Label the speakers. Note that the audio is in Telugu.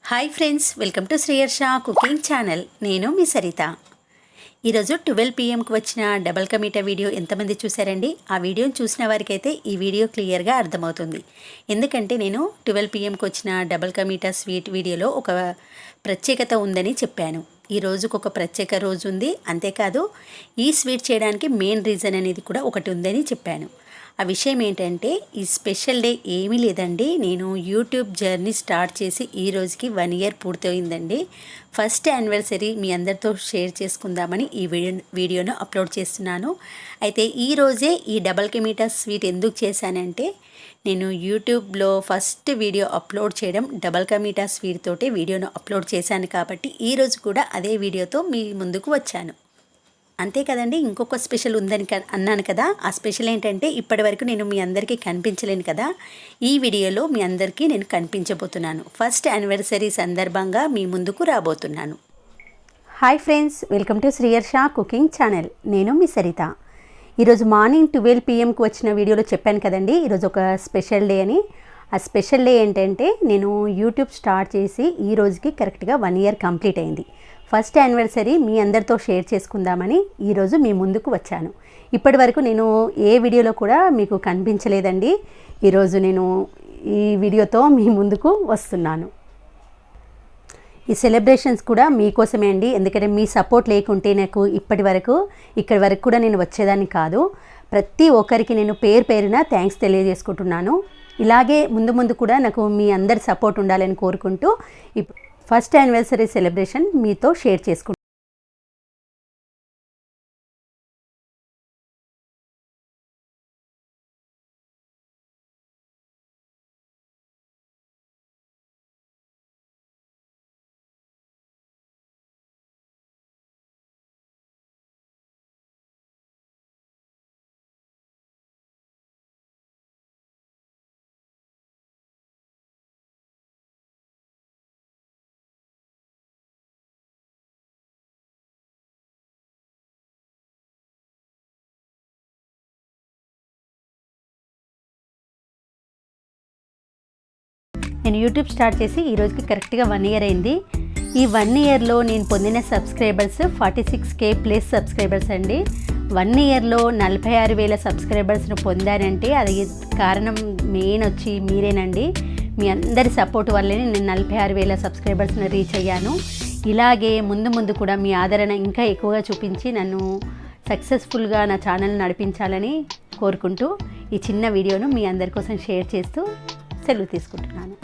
Speaker 1: Hi friends, welcome to Sriyarsha cooking channel. నేను మీ సరిత. ఈరోజు 12 PM వచ్చిన డబల్ కా మీఠా వీడియో ఎంతమంది చూసారండి? ఆ వీడియోని చూసిన వారికైతే ఈ వీడియో క్లియర్గా అర్థమవుతుంది. ఎందుకంటే నేను 12 PM వచ్చిన డబల్ కా మీఠా స్వీట్ వీడియోలో ఒక ప్రత్యేకత ఉందని చెప్పాను. ఈ రోజుకు ఒక ప్రత్యేక రోజు ఉంది. అంతేకాదు ఈ స్వీట్ చేయడానికి మెయిన్ రీజన్ అనేది కూడా ఒకటి ఉందని చెప్పాను. ఆ విషయం ఏంటంటే, ఈ స్పెషల్ డే ఏమీ లేదండి. నేను యూట్యూబ్ జర్నీ స్టార్ట్ చేసి ఈ రోజుకి 1 year పూర్తయిందండి. ఫస్ట్ యానివర్సరీ మీ అందరితో షేర్ చేసుకుందామని ఈ వీడియోను అప్లోడ్ చేస్తున్నాను. అయితే ఈరోజే ఈ డబల్ కా మీఠా స్వీట్ ఎందుకు చేశానంటే, నేను యూట్యూబ్లో ఫస్ట్ వీడియో అప్లోడ్ చేయడం డబల్ కా మీఠా స్వీట్ తోటి వీడియోను అప్లోడ్ చేశాను కాబట్టి ఈరోజు కూడా అదే వీడియోతో మీ ముందుకు వచ్చాను. అంతే కదండి, ఇంకొక స్పెషల్ ఉందని అన్నాను కదా. ఆ స్పెషల్ ఏంటంటే, ఇప్పటి వరకు నేను మీ అందరికీ కనిపించలేను కదా. ఈ వీడియోలో మీ అందరికీ నేను కనిపించబోతున్నాను. ఫస్ట్ యానివర్సరీ సందర్భంగా మీ ముందుకు రాబోతున్నాను. Hi friends, welcome to Sriyarsha cooking channel. నేను మీ సరిత. ఈరోజు మార్నింగ్ 12 PMకి వచ్చిన వీడియోలో చెప్పాను కదండి, ఈరోజు ఒక స్పెషల్ డే అని. ఆ స్పెషల్ డే ఏంటంటే, నేను యూట్యూబ్ స్టార్ట్ చేసి ఈ రోజుకి కరెక్ట్గా 1 year కంప్లీట్ అయింది. ఫస్ట్ యానివర్సరీ మీ అందరితో షేర్ చేసుకుందామని ఈరోజు మీ ముందుకు వచ్చాను. ఇప్పటి వరకు నేను ఏ వీడియోలో కూడా మీకు కనిపించలేదండి. ఈరోజు నేను ఈ వీడియోతో మీ ముందుకు వస్తున్నాను. ఈ సెలబ్రేషన్స్ కూడా మీకోసమే అండి. ఎందుకంటే మీ సపోర్ట్ లేకుంటే నాకు ఇక్కడి వరకు కూడా నేను వచ్చేదాన్ని కాదు. ప్రతి ఒక్కరికి నేను పేరున థ్యాంక్స్ తెలియజేసుకుంటున్నాను. ఇలాగే ముందు కూడా నాకు మీ అందరి సపోర్ట్ ఉండాలని కోరుకుంటూ ఫస్ట్ యానివర్సరీ సెలబ్రేషన్ మీతో షేర్ చేసుకుంటాను. నేను యూట్యూబ్ స్టార్ట్ చేసి ఈ రోజుకి కరెక్ట్గా 1 year అయింది. ఈ 1 yearలో నేను పొందిన సబ్స్క్రైబర్స్ 46K+ సబ్స్క్రైబర్స్ అండి. 1 yearలో 46,000 సబ్స్క్రైబర్స్ను పొందానంటే అది కారణం మెయిన్ వచ్చి మీరేనండి. మీ అందరి సపోర్ట్ వల్లే నేను 46,000 సబ్స్క్రైబర్స్ని రీచ్ అయ్యాను. ఇలాగే ముందు కూడా మీ ఆదరణ ఇంకా ఎక్కువగా చూపించి నన్ను సక్సెస్ఫుల్గా నా ఛానల్ నడిపించాలని కోరుకుంటూ ఈ చిన్న వీడియోను మీ అందరి కోసం షేర్ చేస్తూ సెలవు తీసుకుంటున్నాను.